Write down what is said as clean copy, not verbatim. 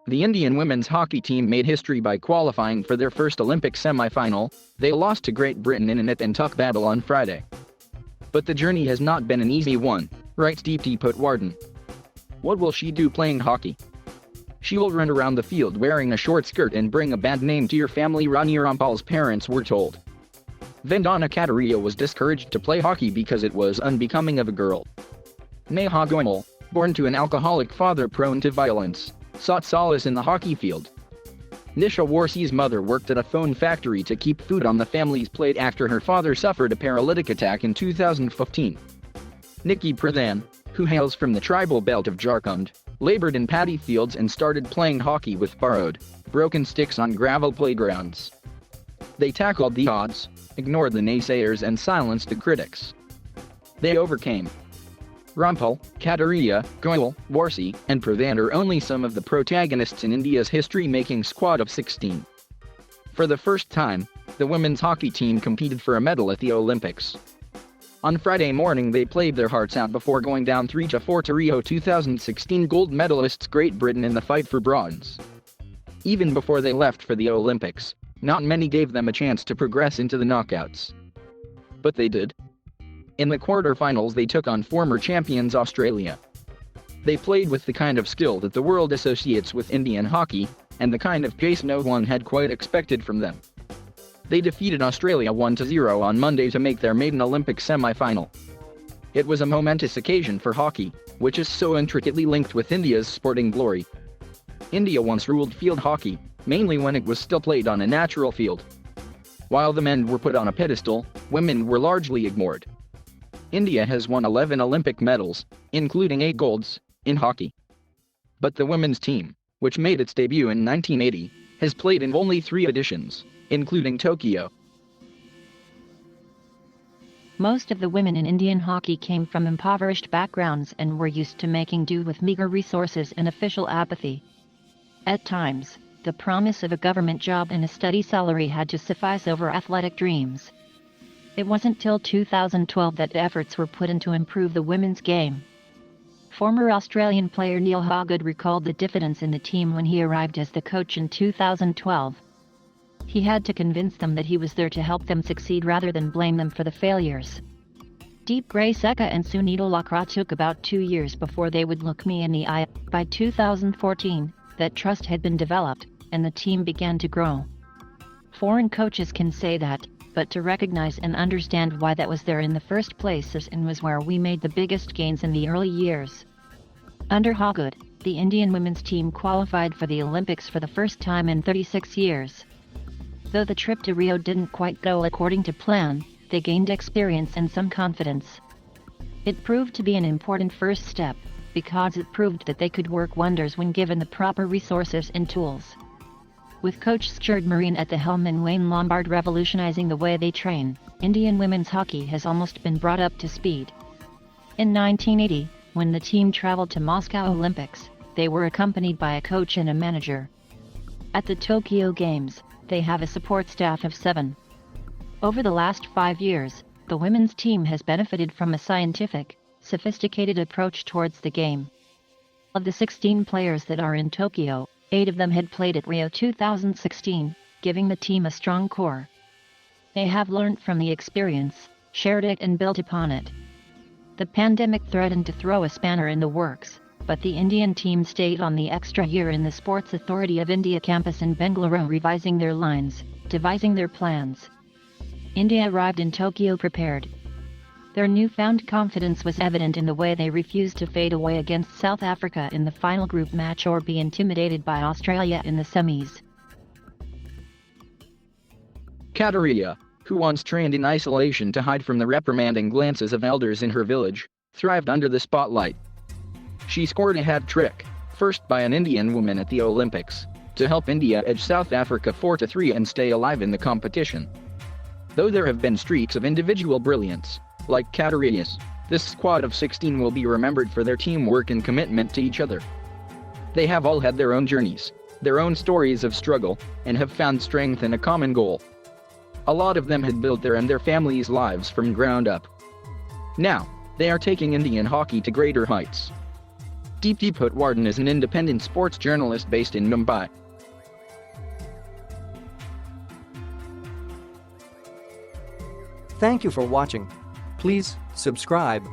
The Indian women's hockey team made history by qualifying for their first Olympic semi-final. They lost to Great Britain in a nip-and-tuck battle on Friday. But the journey has not been an easy one, writes Deepti Patwardhan. What will she do playing hockey? She will run around the field wearing a short skirt and bring a bad name to your family, Rani Rampal's parents were told. Vandana Katariya was discouraged to play hockey because it was unbecoming of a girl. Neha Goyal, born to an alcoholic father prone to violence, sought solace in the hockey field. Nisha Warsi's mother worked at a phone factory to keep food on the family's plate after her father suffered a paralytic attack in 2015. Deepti Patwardhan, who hails from the tribal belt of Jharkhand, labored in paddy fields and started playing hockey with borrowed, broken sticks on gravel playgrounds. They tackled the odds, ignored the naysayers and silenced the critics. They overcame. Rampal, Katariya, Goyal, Warsi, and Patwardhan are only some of the protagonists in India's history-making squad of 16. For the first time, the women's hockey team competed for a medal at the Olympics. On Friday morning they played their hearts out before going down 3-4 to Rio 2016 gold medalists Great Britain in the fight for bronze. Even before they left for the Olympics, not many gave them a chance to progress into the knockouts. But they did. In the quarter-finals they took on former champions Australia. They played with the kind of skill that the world associates with Indian hockey, and the kind of pace no one had quite expected from them. They defeated Australia 1-0 on Monday to make their maiden Olympic semi-final. It was a momentous occasion for hockey, which is so intricately linked with India's sporting glory. India once ruled field hockey, mainly when it was still played on a natural field. While the men were put on a pedestal, women were largely ignored. India has won 11 Olympic medals, including 8 golds, in hockey. But the women's team, which made its debut in 1980, has played in only 3 editions, including Tokyo. Most of the women in Indian hockey came from impoverished backgrounds and were used to making do with meager resources and official apathy. At times, the promise of a government job and a steady salary had to suffice over athletic dreams. It wasn't till 2012 that efforts were put in to improve the women's game. Former Australian player Neha Goyal recalled the diffidence in the team when he arrived as the coach in 2012. He had to convince them that he was there to help them succeed rather than blame them for the failures. Deep Grey Seka and Sunita Lakra took about 2 years before they would look me in the eye. By 2014, that trust had been developed, and the team began to grow. Foreign coaches can say that, but to recognize and understand why that was there in the first place and was where we made the biggest gains in the early years. Under Goyal, the Indian women's team qualified for the Olympics for the first time in 36 years. Though the trip to Rio didn't quite go according to plan, they gained experience and some confidence. It proved to be an important first step, because it proved that they could work wonders when given the proper resources and tools. With coach Stuart Marine at the helm and Wayne Lombard revolutionizing the way they train, Indian women's hockey has almost been brought up to speed. In 1980, when the team traveled to Moscow Olympics, they were accompanied by a coach and a manager. At the Tokyo Games, they have a support staff of 7. Over the last 5 years, the women's team has benefited from a scientific, sophisticated approach towards the game. Of the 16 players that are in Tokyo, 8 of them had played at Rio 2016, giving the team a strong core. They have learned from the experience, shared it and built upon it. The pandemic threatened to throw a spanner in the works, but the Indian team stayed on the extra year in the Sports Authority of India campus in Bengaluru, revising their lines, devising their plans. India arrived in Tokyo prepared. Their newfound confidence was evident in the way they refused to fade away against South Africa in the final group match or be intimidated by Australia in the semis. Katariya, who once trained in isolation to hide from the reprimanding glances of elders in her village, thrived under the spotlight. She scored a hat-trick, first by an Indian woman at the Olympics, to help India edge South Africa 4-3 and stay alive in the competition. Though there have been streaks of individual brilliance, like Katariya's, this squad of 16 will be remembered for their teamwork and commitment to each other. They have all had their own journeys, their own stories of struggle, and have found strength in a common goal. A lot of them had built their and their families' lives from ground up. Now, they are taking Indian hockey to greater heights. Deepti Patwardhan is an independent sports journalist based in Mumbai. Thank you for watching. Please subscribe.